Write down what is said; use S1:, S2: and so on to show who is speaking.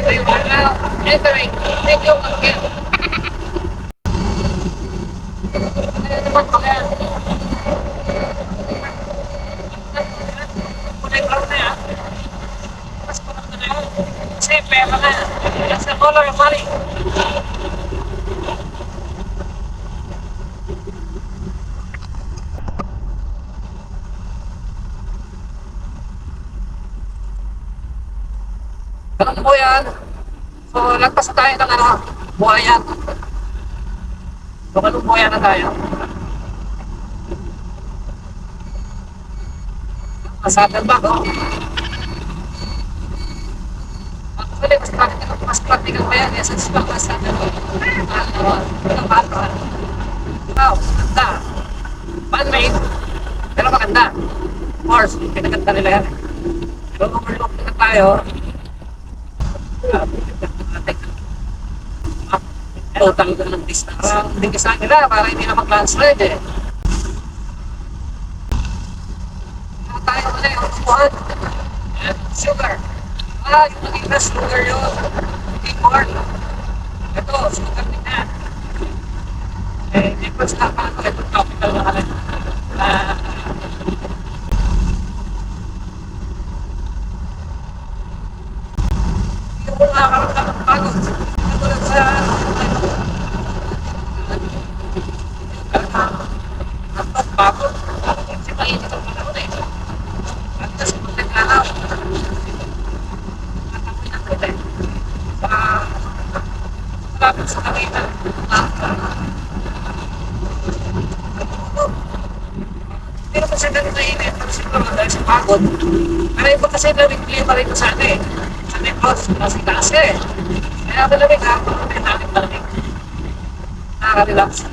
S1: We are now entering Tokyo again. Naman ko yan. Kulay brown na yan. Mas brown na yan. Kasi pera na. That's the color of money. Ganun po yan. So, lagpas na tayo ng buhayan. So, ganun buhayan na tayo. Saddleback, oh. Actually, mas practical pa yan. Yes, it's not a saddleback. Wow, ganda. Man-made, pero maganda. Of course, pinaganda nila yan. Pero overlook na tayo. Total ng distance. Hindi kasi nila para hindi na mag-landslide eh. Tayo ulit ang tubuhan. Sugar. Yung naging na sugar yun. Hindi corn. Ito, sugar din yan. Difference na paano ito topical na kalit. Yung mga karamdaman ng pagod. Katulad sa pagod. Kasi mainit ang panahon eh. At kasi kung nag-araw, natakoy na kita eh. Malapit sa kanina. Hindi naman siya ganun na init. Pero siguro dahil sa pagod. Pero iba kasi klima rin sa ano eh. Sa negos, kasi. Kaya malamig ha. Malamig. Nakaka-relax.